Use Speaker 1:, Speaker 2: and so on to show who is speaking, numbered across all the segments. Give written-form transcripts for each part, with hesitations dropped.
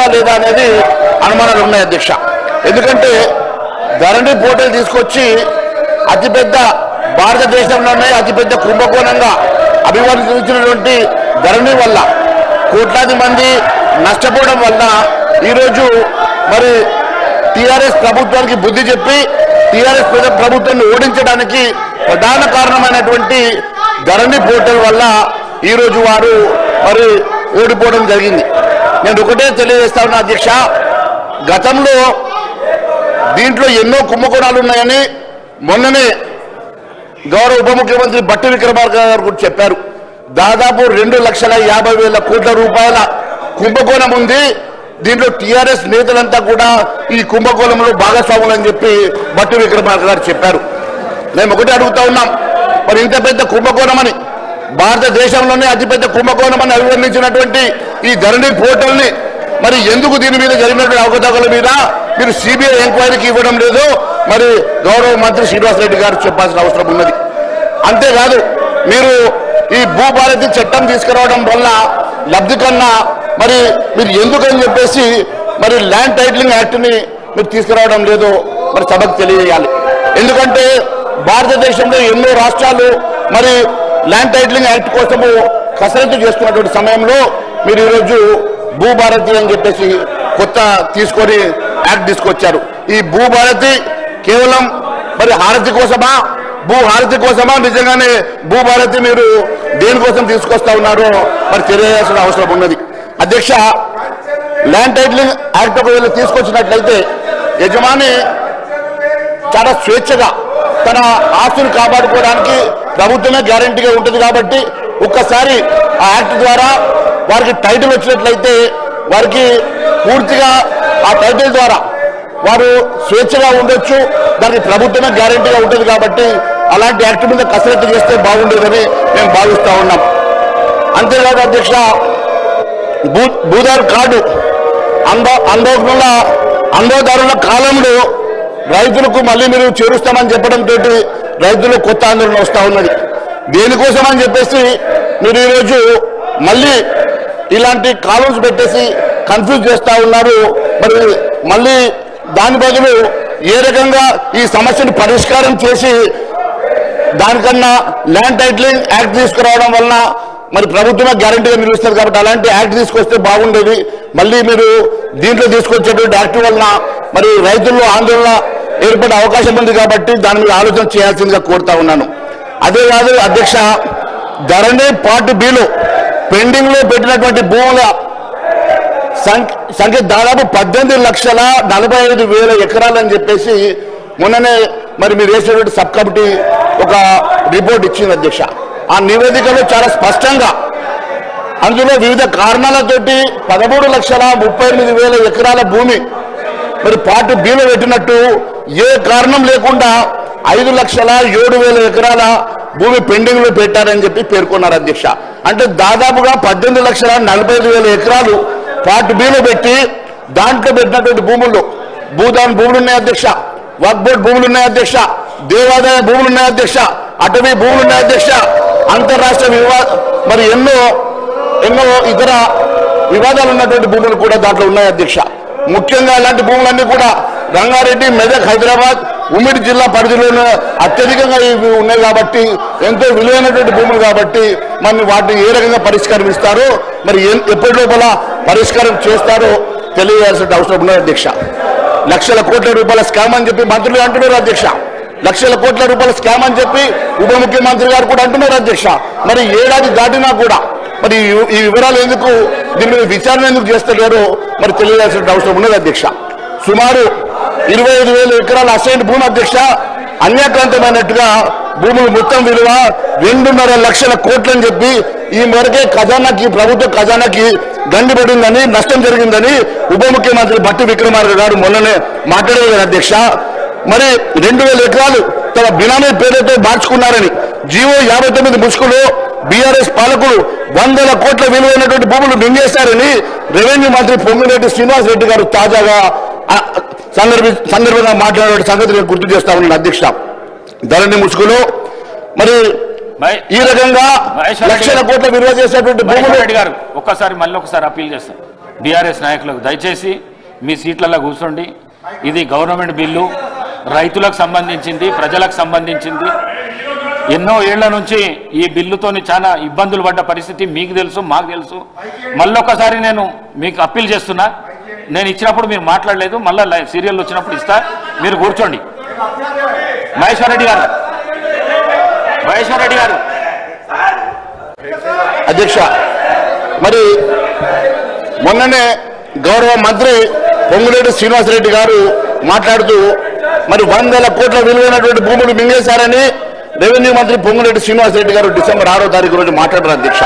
Speaker 1: ఉందా లేదా అనేది అనుమానాలు ఉన్నాయి అధ్యక్ష. ఎందుకంటే ధరణి పోర్టల్ తీసుకొచ్చి అతిపెద్ద భారతదేశంలోనే అతిపెద్ద కుంభకోణంగా అభివర్ణించినటువంటి ధరణి వల్ల కోట్లాది మంది నష్టపోవడం వల్ల ఈరోజు మరి టీఆర్ఎస్ ప్రభుత్వానికి బుద్ధి చెప్పి టీఆర్ఎస్ ప్రభుత్వాన్ని ఓడించడానికి ప్రధాన కారణమైనటువంటి ధరణి పోర్టల్ వల్ల ఈరోజు వారు మరి ఓడిపోవడం జరిగింది. నేను ఒకటే తెలియజేస్తా ఉన్నా అధ్యక్ష, గతంలో దీంట్లో ఎన్నో కుంభకోణాలు ఉన్నాయని మొన్ననే గౌరవ ఉప ముఖ్యమంత్రి బట్టి విక్రమార్క గారు కూడా చెప్పారు. దాదాపు 2,50,000 కోట్ల రూపాయల కుంభకోణం ఉంది. దీంట్లో టీఆర్ఎస్ నేతలంతా కూడా ఈ కుంభకోణంలో భాగస్వాములు అని చెప్పి బట్టి విక్రమార్క గారు చెప్పారు. మేము ఒకటే అడుగుతా ఉన్నాం, మరి ఇంత పెద్ద కుంభకోణం అని భారతదేశంలోనే అతిపెద్ద కుంభకోణం అని అభివర్ణించినటువంటి ఈ ధరణి పోర్టల్ని మరి ఎందుకు దీని మీద జరిగినటువంటి అవకతవకల మీద మీరు సిబిఐ ఎంక్వైరీకి ఇవ్వడం లేదు? మరి గౌరవ మంత్రి శ్రీనివాసరెడ్డి గారు చెప్పాల్సిన అవసరం ఉన్నది. అంతేకాదు, మీరు ఈ భూభారతి చట్టం తీసుకురావడం వల్ల లబ్ధి కన్నా మరి మీరు ఎందుకని చెప్పేసి మరి ల్యాండ్ టైటిలింగ్ యాక్ట్ని మీరు తీసుకురావడం లేదు మరి సభకు తెలియజేయాలి. ఎందుకంటే భారతదేశంలో ఎన్నో రాష్ట్రాలు మరి ల్యాండ్ టైటిలింగ్ యాక్ట్ కోసము కసరత్తు చేస్తున్నటువంటి సమయంలో మీరు ఈరోజు భూభారతి అని చెప్పేసి కొత్త తీసుకొని యాక్ట్ తీసుకొచ్చారు. ఈ భూభారతి కేవలం మరి హారతి కోసమా, భూ హారతి కోసమా, నిజంగానే భూభారతి మీరు దేనికోసం తీసుకొస్తా ఉన్నారో మరి తెలియాల్సిన అవసరం ఉన్నది. అధ్యక్ష, ల్యాండ్ టైటిలింగ్ యాక్ట్ ఒకవేళ తీసుకొచ్చినట్లయితే యజమాని చాలా స్వేచ్ఛగా తన ఆస్తులు కాపాడుకోవడానికి ప్రభుత్వమే గ్యారంటీగా ఉంటుంది. కాబట్టి ఒక్కసారి ఆ యాక్ట్ ద్వారా వారికి టైటిల్ వచ్చినట్లయితే వారికి పూర్తిగా ఆ టైటిల్ ద్వారా వారు స్వేచ్ఛగా ఉండొచ్చు. దానికి ప్రభుత్వమే గ్యారంటీగా ఉంటుంది. కాబట్టి అలాంటి యాక్ట్ మీద కసరత్తు చేస్తే బాగుండేదని మేము భావిస్తూ ఉన్నాం. అంతేకాదు అధ్యక్ష, భూదారు కార్డు అందోదారుల కాలంలో రైతులకు మళ్ళీ మీరు చేరుస్తామని చెప్పడంతో రైతులు కొత్త ఆందోళన వస్తూ ఉన్నది. దేనికోసం అని చెప్పేసి మీరు ఈరోజు మళ్ళీ ఇలాంటి కాలమ్స్ పెట్టేసి కన్ఫ్యూజ్ చేస్తూ ఉన్నారు. మరి మళ్ళీ దాని బదులు ఏ రకంగా ఈ సమస్యను పరిష్కారం చేసి దానికన్నా ల్యాండ్ టైటిలింగ్ యాక్ట్ తీసుకురావడం వలన మరి ప్రభుత్వమే గ్యారంటీగా నిలుస్తుంది. కాబట్టి అలాంటి యాక్ట్ తీసుకొస్తే బాగుండేది. మళ్ళీ మీరు దీంట్లో తీసుకొచ్చేటువంటి యాక్ట్ వలన మరి రైతుల్లో ఆందోళన ఏర్పడే అవకాశం ఉంది. కాబట్టి దాని మీద ఆలోచన చేయాల్సిందిగా కోరుతా ఉన్నాను. అదే కాదు అధ్యక్ష, ధరణి పార్ట్ బిలో పెండింగ్ లో పెట్టినటువంటి భూముల సంఖ్య దాదాపు 18,45,000 ఎకరాలు అని చెప్పేసి మొన్ననే మరి మీరు వేసినటువంటి సబ్ కమిటీ ఒక రిపోర్ట్ ఇచ్చింది అధ్యక్ష. ఆ నివేదికలో చాలా స్పష్టంగా అందులో వివిధ కారణాలతోటి 13,38,000 ఎకరాల భూమి మరి పార్ట్ బిలో పెట్టినట్టు, ఏ కారణం లేకుండా 5,07,000 ఎకరాల భూమి పెండింగ్ లో పెట్టారని చెప్పి పేర్కొన్నారు అధ్యక్ష. అంటే దాదాపుగా 18,45,000 ఎకరాలు పార్ట్ బిలో పెట్టి దాంట్లో పెట్టినటువంటి భూముల్లో భూదాన్ భూములు ఉన్నాయి అధ్యక్ష, వక్ఫ్ బోర్డు భూములు ఉన్నాయి అధ్యక్ష, దేవాదాయ భూములు ఉన్నాయి అధ్యక్ష, అటవీ భూములు ఉన్నాయి అధ్యక్ష, అంతర్రాష్ట్ర మరి ఎన్నో ఇతర వివాదాలు ఉన్నటువంటి భూములు కూడా దాంట్లో ఉన్నాయి అధ్యక్ష. ముఖ్యంగా ఇలాంటి భూములన్నీ కూడా రంగారెడ్డి, మెదక్, హైదరాబాద్, ఉమ్మడి జిల్లా పరిధిలోనే అత్యధికంగా ఇవి ఉన్నాయి. కాబట్టి ఎంతో విలువైనటువంటి భూములు కాబట్టి మరి వాటిని ఏ రకంగా పరిష్కారం ఇస్తారో మరి ఎప్పటి లోపల పరిష్కారం చేస్తారో తెలియజేయాల్సిన అవసరం ఉన్నది అధ్యక్ష. లక్షల కోట్ల రూపాయల స్కామ్ అని చెప్పి మంత్రులు అంటున్నారు అధ్యక్ష. లక్షల కోట్ల రూపాయల స్కామ్ అని చెప్పి ఉప ముఖ్యమంత్రి గారు కూడా అంటున్నారు అధ్యక్ష. మరి ఏడాది దాటినా కూడా మరి ఈ వివరాలు ఎందుకు, దీని మీద విచారణ ఎందుకు చేస్తలేరో మరి తెలియజేయాల్సిన అవసరం ఉన్నది అధ్యక్ష. సుమారు 25,000 ఎకరాల అసైన్ భూమి అధ్యక్ష అన్యాక్రాంతమైనట్టుగా భూములు మొత్తం విలువ 2.5 లక్షల కోట్లని చెప్పి ఈ మేరకే ఖజానాకి, ప్రభుత్వ ఖజానాకి గండిపడిందని, నష్టం జరిగిందని ఉప ముఖ్యమంత్రి బట్టి విక్రమార్క గారు మొన్ననే మాట్లాడారు అధ్యక్ష. మరి 2,000 ఎకరాలు తమ బినామీ పేరుతో మార్చుకున్నారని జీవో 59 ముసుగులో బీఆర్ఎస్ పాలకులు 100 కోట్ల విలువైనటువంటి భూములు మింగేశారని రెవెన్యూ మంత్రి పొంగిరెడ్డి శ్రీనివాసరెడ్డి గారు తాజాగా సందర్భంగా మాట్లాడే సంగతి నేను గుర్తు చేస్తా ఉన్నాను అధ్యక్ష. ధరణి ముసుగులో మరి ఈ రకంగా లక్షల కోట్ల విలువ చేసేటువంటి భూములు
Speaker 2: ఒక్కసారి మళ్ళీ ఒకసారి అప్పీల్ చేస్తాను. బీఆర్ఎస్ నాయకులకు దయచేసి మీ సీట్లలో కూర్చోండి. ఇది గవర్నమెంట్ బిల్లు, రైతులకు సంబంధించింది, ప్రజలకు సంబంధించింది. ఎన్నో ఏళ్ల నుంచి ఈ బిల్లుతోని చాలా ఇబ్బందులు పడ్డ పరిస్థితి మీకు తెలుసు, మాకు తెలుసు. మళ్ళొకసారి నేను మీకు అప్పీల్ చేస్తున్నా, నేను ఇచ్చినప్పుడు మీరు మాట్లాడలేదు, మళ్ళీ సీరియల్ వచ్చినప్పుడు ఇస్తా, మీరు కూర్చోండి. మహేశ్వర్ రెడ్డి గారు
Speaker 1: అధ్యక్ష, మరి మొన్ననే గౌరవ మంత్రి పొంగులేటి శ్రీనివాసరెడ్డి గారు మాట్లాడుతూ మరి 100,000 కోట్ల విలువైనటువంటి భూములు మింగేశారని రెవెన్యూ మంత్రి పొంగులేటి శ్రీనివాసరెడ్డి గారు డిసెంబర్ 6వ తారీఖు రోజు మాట్లాడారు అధ్యక్ష.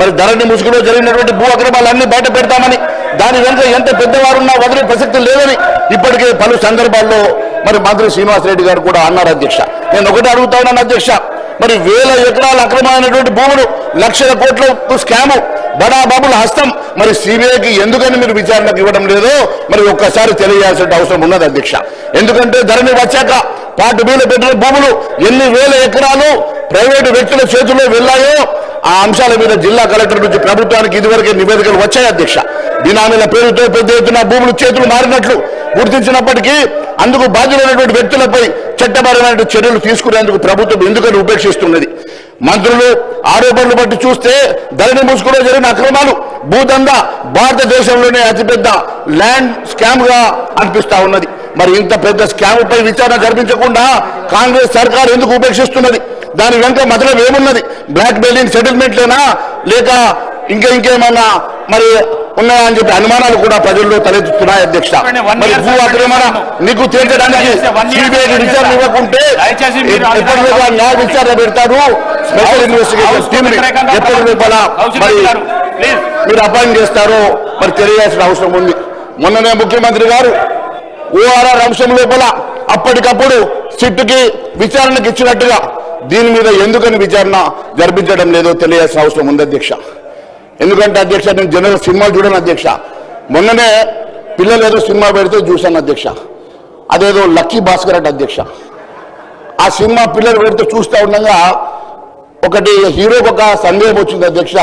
Speaker 1: మరి ధరణి ముసుగులో జరిగినటువంటి భూ అక్రమాలన్నీ బయట పెడతామని, దాని వెనుక ఎంత పెద్దవారున్నా వదిలే ప్రసక్తి లేదని ఇప్పటికే పలు సందర్భాల్లో మరి మంత్రి శ్రీనివాసరెడ్డి గారు కూడా అన్నారు అధ్యక్ష. నేను ఒకటి అడుగుతా ఉన్నాను అధ్యక్ష, మరి 1000 ఎకరాల అక్రమమైనటువంటి భూములు, లక్షల కోట్ల స్కాము, బడా బాబుల హస్తం మరి సిబిఐకి ఎందుకని మీరు విచారణకు ఇవ్వడం లేదో మరి ఒక్కసారి తెలియాల్సిన అవసరం ఉన్నది అధ్యక్ష. ఎందుకంటే ధరణి వచ్చాక పార్ట్ బిలో పెట్టిన భూములు ఎన్ని 1000 ఎకరాలు ప్రైవేటు వ్యక్తుల చేతుల్లో వెళ్ళాయో ఆ అంశాల మీద జిల్లా కలెక్టర్ నుంచి ప్రభుత్వానికి ఇదివరకే నివేదికలు వచ్చాయి అధ్యక్ష. బినామీల పేరుతో పెద్ద ఎత్తున భూములు చేతులు మారినట్లు గుర్తించినప్పటికీ అందుకు బాధ్యులైనటువంటి వ్యక్తులపై చట్టపరమైన చర్యలు తీసుకునేందుకు ప్రభుత్వం ఎందుకని ఉపేక్షిస్తున్నది? మంత్రులు ఆరోపణలు బట్టి చూస్తే ధరణి ముసుగులో జరిగిన అక్రమాలు, భూదందా భారతదేశంలోనే అతిపెద్ద ల్యాండ్ స్కామ్ గా అనిపిస్తా ఉన్నది. మరి ఇంత పెద్ద స్కామ్ పై విచారణ జరిపించకుండా కాంగ్రెస్ సర్కార్ ఎందుకు ఉపేక్షిస్తున్నది? దాని వెనుక మతలం ఏమున్నది? బ్లాక్ మెయిలింగ్ సెటిల్మెంట్లేనా, లేక ఇంకేమన్నా మరి ఉన్నాయా అని చెప్పి అనుమానాలు కూడా ప్రజల్లో తలెత్తుతున్నాయి అధ్యక్ష. మరి భూ అక్రమణ నీకు తేల్చడానికి సిబిఐకి విచారణ ఇవ్వకుంటే ఎప్పటిలోగా న్యాయ విచారణ పెడతారు, స్పెషల్ ఇన్వెస్టిగేషన్ టీమ్ ని ఎప్పటి లోపల మరి మీరు అపాయింట్ చేస్తారో మరి తెలియాల్సిన అవసరం ఉంది. మొన్ననే ముఖ్యమంత్రి గారు ఓఆర్ఆర్ అంశం లోపల అప్పటికప్పుడు సిట్కి విచారణకు ఇచ్చినట్టుగా దీని మీద ఎందుకని విచారణ జరిపించడం లేదో తెలియాల్సిన అవసరం ఉంది అధ్యక్ష. ఎందుకంటే అధ్యక్ష, నేను జనరల్ సినిమాలు చూడను అధ్యక్ష. మొన్ననే పిల్లలు ఏదో సినిమా పెడితే చూశాను అధ్యక్ష. అదేదో లక్కీ భాస్కర్ అంటే అధ్యక్ష. ఆ సినిమా పిల్లలు పెడితే చూస్తూ ఉండగా ఒకటి హీరోకి ఒక సందేహం వచ్చింది అధ్యక్ష.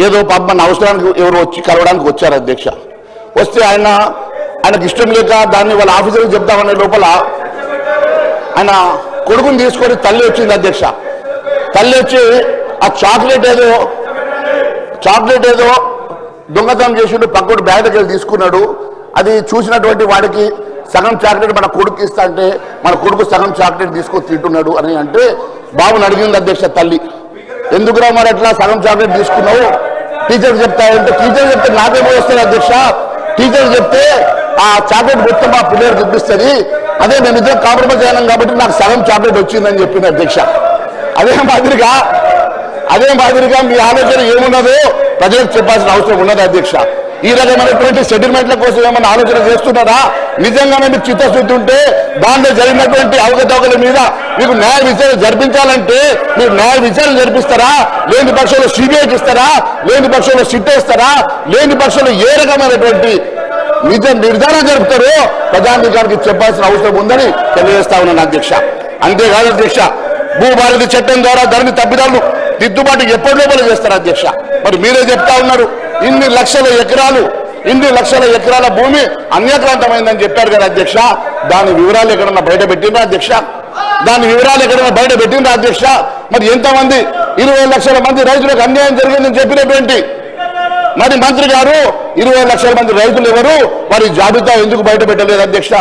Speaker 1: ఏదో పాప అవసరానికి ఎవరు వచ్చి కలవడానికి వచ్చారు అధ్యక్ష. వస్తే ఆయనకు ఇష్టం లేక దాన్ని వాళ్ళ ఆఫీసర్కి చెప్తామనే లోపల ఆయన కొడుకుని తీసుకొని తల్లి వచ్చింది అధ్యక్ష. తల్లి వచ్చి ఆ చాక్లెట్ ఏదో దొంగతనం చేసిండు, పక్కడు బ్యాగ్ దగ్గర తీసుకున్నాడు. అది చూసినటువంటి వాడికి సగం చాక్లెట్ మన కొడుకు ఇస్తా అంటే మన కొడుకు సగం చాక్లెట్ తీసుకొని తింటున్నాడు అని అంటే బాబుని అడిగింది అధ్యక్ష తల్లి. ఎందుకురా మరి అట్లా సగం చాక్లెట్ తీసుకున్నావు? టీచర్ చెప్తాయంటే, టీచర్ చెప్తే నాకేమో వస్తుంది అధ్యక్ష, టీచర్ చెప్తే ఆ చాక్లెట్ మొత్తం మా పిల్లలు చూపిస్తుంది, అదే మేము ఇద్దరు కాంప్రమైజ్ అయినాం కాబట్టి నాకు సగం చాక్లెట్ వచ్చిందని చెప్పింది అధ్యక్ష. అదే మాదిరిగా మీ ఆలోచన ఏమున్నదో ప్రజలకు చెప్పాల్సిన అవసరం ఉన్నది అధ్యక్ష. ఈ రకమైనటువంటి సెటిల్మెంట్ల కోసం ఏమన్నా ఆలోచన చేస్తున్నారా? నిజంగానే మీకు చిత్తశుద్ధి ఉంటే దాంట్లో జరిగినటువంటి అవకతవకల మీద మీకు న్యాయ విచారణ జరిపించాలంటే మీరు న్యాయ విచారణ జరిపిస్తారా? లేని పక్షంలో సిబిఐకి ఇస్తారా? లేని పక్షంలో సిట్ వేస్తారా? లేని పక్షంలో ఏ రకమైనటువంటి నిర్ధారణ జరుపుతారో ప్రజానీకానికి చెప్పాల్సిన అవసరం ఉందని తెలియజేస్తా ఉన్నాను అధ్యక్ష. అంతేకాదు అధ్యక్ష, భూభారతి చట్టం ద్వారా ధరణి తప్పిదాలను దిద్దుబాటు ఎప్పటి లోపల చేస్తారు అధ్యక్ష. మరి మీరే చెప్తా ఉన్నారు, ఇన్ని లక్షల ఎకరాల భూమి అన్యాక్రాంతమైందని చెప్పారు కదా అధ్యక్ష. దాని వివరాలు ఎక్కడన్నా బయట పెట్టిందా అధ్యక్ష? అధ్యక్ష? మరి ఎంతమంది 20 లక్షల మంది రైతులకు అన్యాయం జరిగిందని చెప్పినటువంటి మరి మంత్రి గారు 20 లక్షల మంది రైతులు ఎవరు? వారి జాబితా ఎందుకు బయట పెట్టలేదు అధ్యక్ష?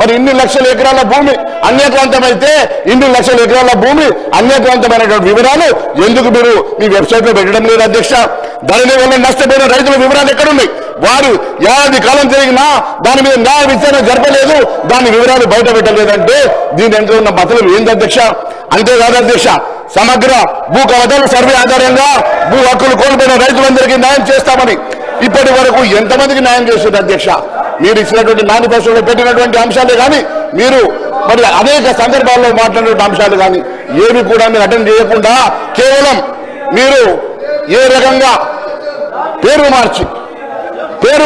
Speaker 1: మరి ఇన్ని లక్షల ఎకరాల భూమి అన్యాక్రాంతమైతే ఇన్ని లక్షల ఎకరాల భూమి అన్యాక్రాంతమైనటువంటి వివరాలు ఎందుకు మీరు మీ వెబ్సైట్ లో పెట్టడం లేదు అధ్యక్ష? ధరణి వల్ల నష్టపోయిన రైతుల వివరాలు ఎక్కడున్నాయి? వారు ఏడాది కాలం జరిగినా దాని మీద న్యాయ విచారణ జరపలేదు, దాని వివరాలు బయట పెట్టలేదంటే దీని వెంట ఉన్న మతలు ఏంది అధ్యక్ష? అంతేకాదు అధ్యక్ష, సమగ్ర భూ కవతల సర్వే ఆధారంగా భూ హక్కులు కోల్పోయిన రైతులందరికీ న్యాయం చేస్తామని ఇప్పటి వరకు ఎంతమందికి న్యాయం చేస్తుంది అధ్యక్ష? మీరు ఇచ్చినటువంటి మేనిఫెస్టోలో పెట్టినటువంటి అంశాలే కానీ మీరు మరి అనేక సందర్భాల్లో మాట్లాడినటువంటి అంశాలు కానీ ఏవి కూడా మీరు అటెండ్ చేయకుండా కేవలం మీరు ఏ రకంగా పేరు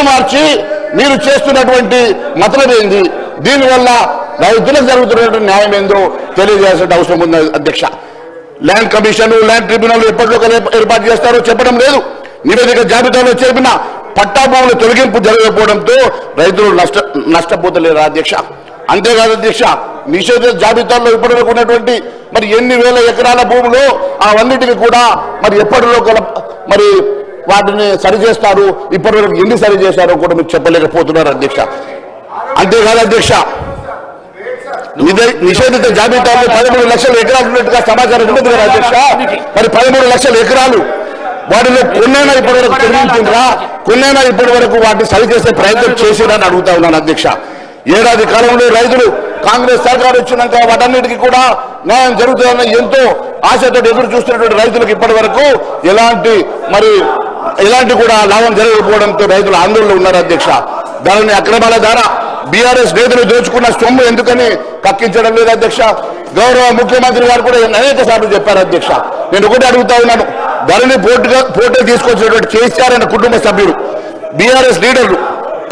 Speaker 1: మార్చి మీరు చేస్తున్నటువంటి మతలం ఏంది, దీనివల్ల రైతులకు జరుగుతున్నటువంటి న్యాయం ఏందో తెలియజేయాల్సిన అవసరం ఉంది అధ్యక్ష. ల్యాండ్ కమిషన్, ల్యాండ్ ట్రిబ్యునల్ ఎప్పటిలో ఏర్పాటు చేస్తారో చెప్పడం లేదు. నివేదిక జాబితాలో చేరిన పట్టా భూముల తొలగింపు జరగకపోవడంతో రైతులు నష్టపోతలేరు అధ్యక్ష. అంతేకాదు అధ్యక్ష, నిషేధ జాబితాల్లో ఇప్పటివరకు ఉన్నటువంటి మరి ఎన్ని వేల ఎకరాల భూములు అవన్నిటికీ కూడా మరి ఎప్పటిలో మరి వాటిని సరిచేస్తారు, ఇప్పటివరకు ఎన్ని సరి చేశారో కూడా మీరు చెప్పలేకపోతున్నారు అధ్యక్ష. అంతేకాదు అధ్యక్ష, నిషేధిత జాబితాలో 13 లక్షల ఎకరాలు ఉన్నట్టుగా సమాచారం ఉన్నది కదా అధ్యక్ష. మరి 13 లక్షల ఎకరాలు వాటిలో కొన్నైనా ఇప్పటి వరకు తొలగించిండ్రా, కొన్నైనా ఇప్పటి వరకు వాటిని సరిచేసే ప్రయత్నం చేసిరని అడుగుతా ఉన్నాను అధ్యక్ష. ఏడాది కాలంలో రైతులు కాంగ్రెస్ సర్కారు వచ్చినాక వాటన్నిటికీ కూడా న్యాయం జరుగుతుందని ఎంతో ఆశతో ఎదురు చూస్తున్నటువంటి రైతులకు ఇప్పటి వరకు ఎలాంటి కూడా లాభం జరగకపోవడంతో రైతులు ఆందోళనలో ఉన్నారు అధ్యక్ష. దానిని అక్రమాల ద్వారా బీఆర్ఎస్ నేతలు దోచుకున్న సొమ్ము ఎందుకని కక్కించడం లేదు అధ్యక్ష. గౌరవ ముఖ్యమంత్రి గారు కూడా అనేక సార్లు చెప్పారు అధ్యక్ష. నేను ఒకటి అడుగుతా ఉన్నాను, ధరణి పోటీ తీసుకొచ్చినటువంటి కేసీఆర్ అనే కుటుంబ సభ్యులు బీఆర్ఎస్ లీడర్లు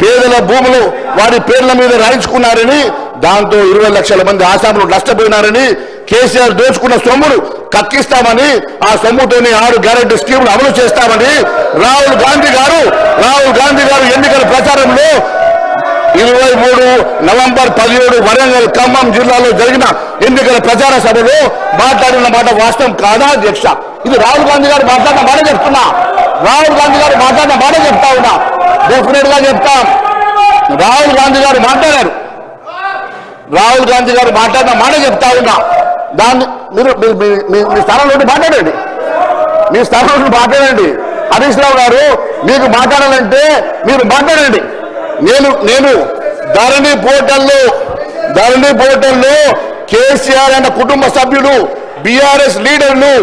Speaker 1: పేదల భూములు వారి పేర్ల మీద రాయించుకున్నారని, దాంతో 20 లక్షల మంది ఆసాములు నష్టపోయినారని, కేసీఆర్ దోచుకున్న సొమ్మును కక్కిస్తామని, ఆ సొమ్ముతోని 6 గ్యారెంటీ స్కీములు అమలు చేస్తామని రాహుల్ గాంధీ గారు ఎన్నికల ప్రచారంలో 23 నవంబర్ 17 వరంగల్ ఖమ్మం జిల్లాలో జరిగిన ఎన్నికల ప్రచార సభలో మాట్లాడిన మాట వాస్తవం కాదా అధ్యక్ష? ఇది రాహుల్ గాంధీ గారు మాట్లాడిన మాట చెప్తున్నా, చెప్తా ఉన్నా, డెఫినెట్ గా చెప్తాం. రాహుల్ గాంధీ గారు మాట్లాడిన మాట చెప్తా ఉన్నా. దాన్ని మీరు మీ స్థానం నుండి మాట్లాడండి. హరీష్ రావు గారు మీకు మాట్లాడాలంటే మీరు మాట్లాడండి. నేను ధరణి పోర్టల్లో కేసీఆర్ అన్న కుటుంబ సభ్యులు బీఆర్ఎస్ లీడర్లు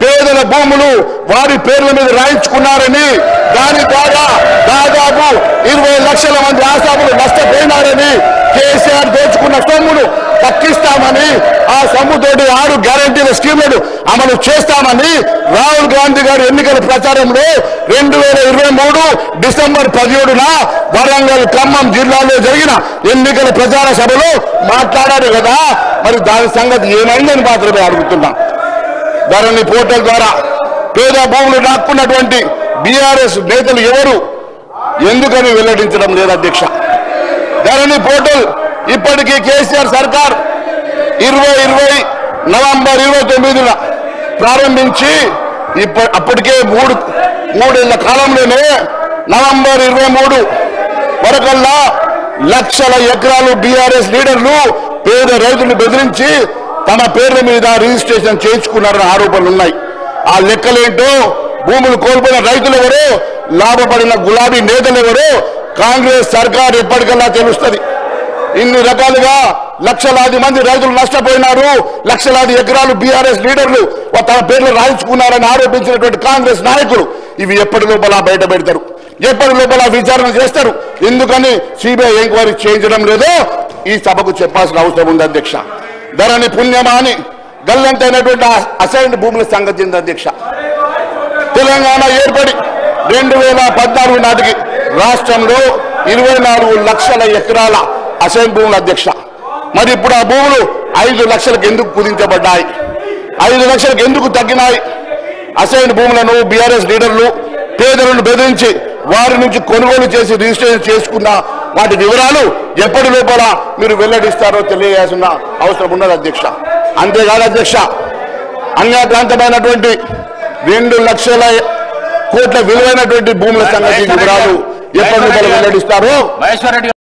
Speaker 1: పేదల భూములు వారి పేర్ల మీద రాయించుకున్నారని, దాని ద్వారా దాదాపు 20 లక్షల మంది ఆసాములు నష్టపోయినారని, కేసీఆర్ దోచుకున్న సొమ్మును తక్కిస్తామని, ఆ సొమ్ముతోటి 6 గ్యారంటీల స్కీములను అమలు చేస్తామని రాహుల్ గాంధీ గారు ఎన్నికల ప్రచారంలో 2023 డిసెంబర్ 17న వరంగల్ ఖమ్మం జిల్లాలో జరిగిన ఎన్నికల ప్రచార సభలో మాట్లాడారు కదా. మరి దాని సంగతి ఏమైందని మాత్రమే అడుగుతున్నా. ధరణి పోర్టల్ ద్వారా పేద భూములు నాక్కున్నటువంటి బీఆర్ఎస్ నేతలు ఎవరు ఎందుకని వెల్లడించడం లేదు అధ్యక్ష? ధరణి పోర్టల్ ఇప్పటికీ కేసీఆర్ సర్కార్ 2020 నవంబర్ 29న ప్రారంభించి అప్పటికే మూడేళ్ల కాలంలోనే నవంబర్ 23 వరకల్లా లక్షల ఎకరాలు బీఆర్ఎస్ లీడర్లు పేద రైతులు బెదిరించి తమ పేర్ల మీద రిజిస్ట్రేషన్ చేయించుకున్నారని ఆరోపణలు ఉన్నాయి. ఆ లెక్కలేంటో, భూములు కోల్పోయిన రైతులు ఎవరో, లాభపడిన గులాబీ నేతలు ఎవరో కాంగ్రెస్ సర్కార్ ఎప్పటికల్లా తెలుస్తుంది. ఇన్ని రకాలుగా లక్షలాది మంది రైతులు నష్టపోయినారు, లక్షలాది ఎకరాలు బీఆర్ఎస్ లీడర్లు తమ పేర్లు రాయించుకున్నారని ఆరోపించినటువంటి కాంగ్రెస్ నాయకులు ఇవి ఎప్పటి లోపల బయట పెడతారు, ఎప్పటి లోపల విచారణ చేస్తారు. ఎందుకని సిబిఐ ఎంక్వైరీ చేయించడం లేదో ఈ సభకు చెప్పాల్సిన అవసరం ఉంది అధ్యక్ష. ధరణి పుణ్యమాని గల్లంతైనటువంటి అసైన్డ్ భూముల సంగతి ఉంది అధ్యక్ష. తెలంగాణ ఏర్పడి 2014 నాటికి రాష్ట్రంలో 24 లక్షల ఎకరాల అసైన్ భూములు అధ్యక్ష. మరి ఇప్పుడు ఆ భూములు 5 లక్షలకు ఎందుకు కుదించబడ్డాయి, 5 లక్షలకు ఎందుకు తగ్గినాయి? అసైన్ భూములను బీఆర్ఎస్ లీడర్లు పేదలను బెదిరించి వారి నుంచి కొనుగోలు చేసి రిజిస్ట్రేషన్ చేసుకున్న వాటి వివరాలు ఎప్పటి లోపల మీరు వెల్లడిస్తారో తెలియాల్సిన అవసరం ఉన్నది అధ్యక్ష. అంతేకాదు అధ్యక్ష, అన్యాక్రాంతమైనటువంటి 2 లక్షల కోట్ల విలువైనటువంటి భూముల సంగతి వివరాలు ఎప్పటి లోపల వెల్లడిస్తారో